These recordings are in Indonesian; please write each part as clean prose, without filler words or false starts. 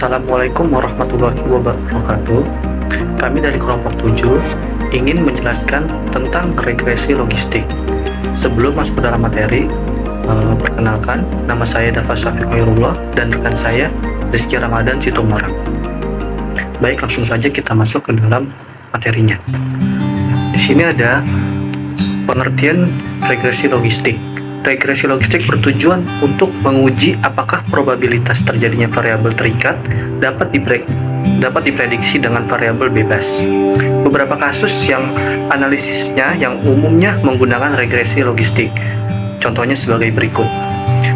Assalamualaikum warahmatullahi wabarakatuh. Kami dari kelompok 7 ingin menjelaskan tentang regresi logistik. Sebelum masuk ke dalam materi, perkenalkan, nama saya Dafa Syafiq Khairullah dan rekan saya Rizky Ramadan Situmorang. Baik, langsung saja kita masuk ke dalam materinya. Di sini ada pengertian regresi logistik. Regresi logistik bertujuan untuk menguji apakah probabilitas terjadinya variabel terikat dapat diprediksi dengan variabel bebas. Beberapa kasus yang analisisnya yang umumnya menggunakan regresi logistik. Contohnya sebagai berikut.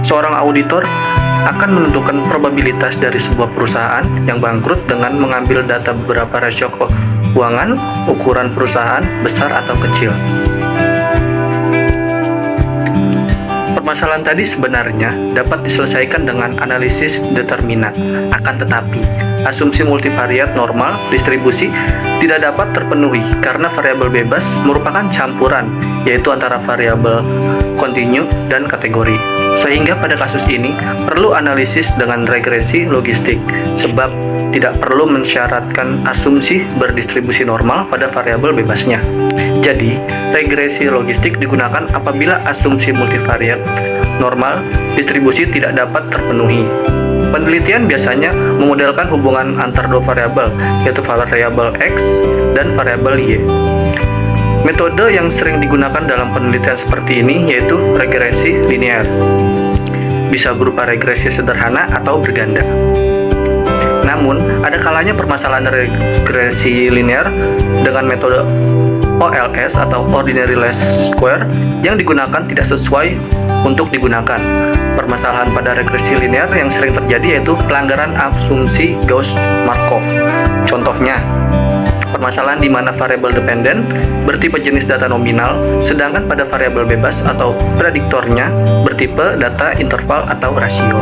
Seorang auditor akan menentukan probabilitas dari sebuah perusahaan yang bangkrut dengan mengambil data beberapa rasio keuangan, ukuran perusahaan, besar atau kecil. Permasalahan tadi sebenarnya dapat diselesaikan dengan analisis determinan. Akan tetapi, asumsi multivariat normal distribusi tidak dapat terpenuhi karena variabel bebas merupakan campuran, yaitu antara variabel kontinu dan kategori. Sehingga pada kasus ini perlu analisis dengan regresi logistik, sebab tidak perlu mensyaratkan asumsi berdistribusi normal pada variabel bebasnya. Jadi, regresi logistik digunakan apabila asumsi multivariat normal distribusi tidak dapat terpenuhi. Penelitian biasanya memodelkan hubungan antar dua variabel, yaitu variabel X dan variabel Y. Metode yang sering digunakan dalam penelitian seperti ini yaitu regresi linear. Bisa berupa regresi sederhana atau berganda. Namun, ada kalanya permasalahan regresi linear dengan metode OLS atau Ordinary Least Square yang digunakan tidak sesuai untuk digunakan. Permasalahan pada regresi linear yang sering terjadi yaitu pelanggaran asumsi Gauss-Markov. Contohnya, permasalahan di mana variabel dependen bertipe jenis data nominal, sedangkan pada variabel bebas atau prediktornya bertipe data interval atau rasio.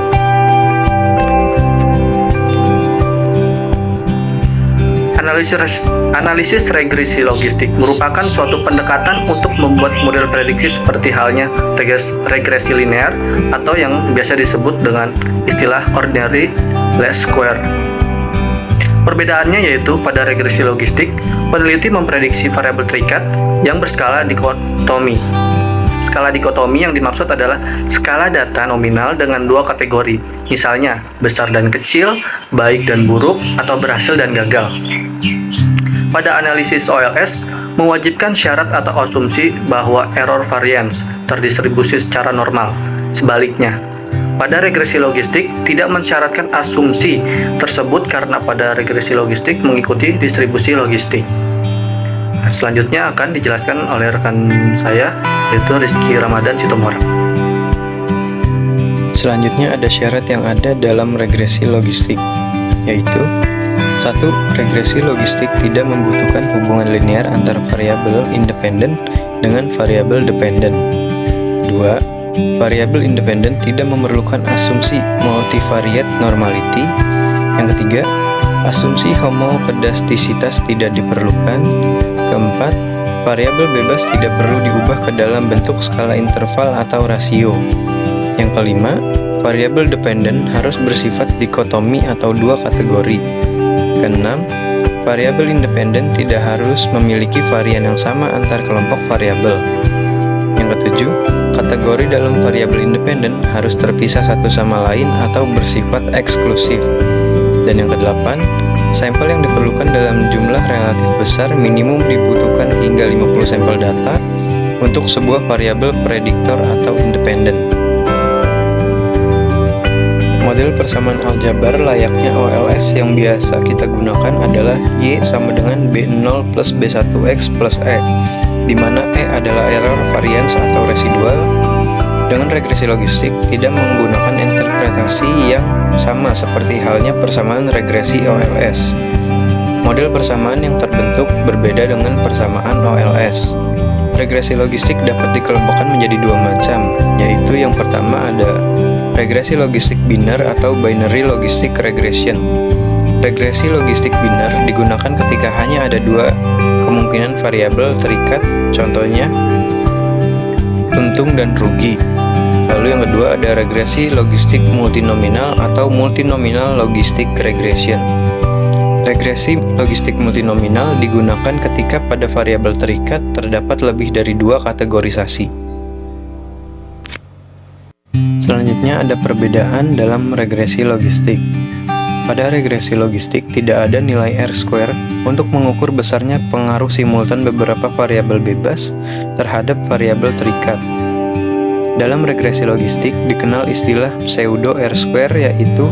Analisis regresi logistik merupakan suatu pendekatan untuk membuat model prediksi seperti halnya regresi linear atau yang biasa disebut dengan istilah Ordinary Least Square. Perbedaannya yaitu pada regresi logistik, peneliti memprediksi variabel terikat yang berskala dikotomi. Skala dikotomi yang dimaksud adalah skala data nominal dengan dua kategori, misalnya besar dan kecil, baik dan buruk, atau berhasil dan gagal. Pada analisis OLS, mewajibkan syarat atau asumsi bahwa error variance terdistribusi secara normal. Sebaliknya, pada regresi logistik tidak mensyaratkan asumsi tersebut karena pada regresi logistik mengikuti distribusi logistik. Selanjutnya akan dijelaskan oleh rekan saya, yaitu Rizky Ramadan Situmorang. Selanjutnya ada syarat yang ada dalam regresi logistik, yaitu 1. Regresi logistik tidak membutuhkan hubungan linear antara variabel independen dengan variabel dependen. 2. Variabel independen tidak memerlukan asumsi multivariate normality. Yang ketiga, asumsi homokedastisitas tidak diperlukan. Keempat, variabel bebas tidak perlu diubah ke dalam bentuk skala interval atau rasio. Yang kelima, variabel dependen harus bersifat dikotomi atau dua kategori. Keenam, variabel independen tidak harus memiliki varian yang sama antar kelompok variabel. Yang ketujuh, kategori dalam variabel independen harus terpisah satu sama lain atau bersifat eksklusif. Dan yang kedelapan, sampel yang diperlukan dalam jumlah relatif besar minimum dibutuhkan hingga 50 sampel data untuk sebuah variabel prediktor atau independen. Model persamaan aljabar layaknya OLS yang biasa kita gunakan adalah Y sama dengan B0 plus B1X plus E, di mana E adalah error variance atau residual. Dengan regresi logistik tidak menggunakan interpretasi yang sama seperti halnya persamaan regresi OLS. Model persamaan yang terbentuk berbeda dengan persamaan OLS. Regresi logistik dapat dikelompokkan menjadi dua macam, yaitu yang pertama ada regresi logistik biner atau binary logistic regression. Regresi logistik biner digunakan ketika hanya ada dua kemungkinan variabel terikat, contohnya untung dan rugi. Lalu yang kedua ada regresi logistik multinominal atau multinominal logistik regression. Regresi logistik multinominal digunakan ketika pada variabel terikat terdapat lebih dari 2 kategorisasi. Selanjutnya ada perbedaan dalam regresi logistik. Pada regresi logistik tidak ada nilai R-square untuk mengukur besarnya pengaruh simultan beberapa variabel bebas terhadap variabel terikat. Dalam regresi logistik dikenal istilah pseudo R-square, yaitu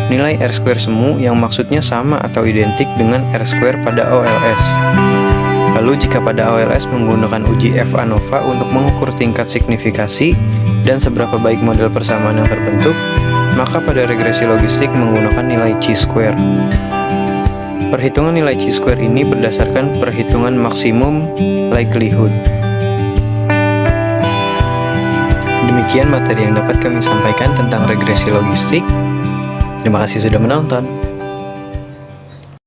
nilai R-square semu yang maksudnya sama atau identik dengan R-square pada OLS. Lalu jika pada OLS menggunakan uji F ANOVA untuk mengukur tingkat signifikasi dan seberapa baik model persamaan yang terbentuk, maka pada regresi logistik menggunakan nilai chi-square. Perhitungan nilai chi-square ini berdasarkan perhitungan maksimum likelihood. Demikian materi yang dapat kami sampaikan tentang regresi logistik. Terima kasih sudah menonton.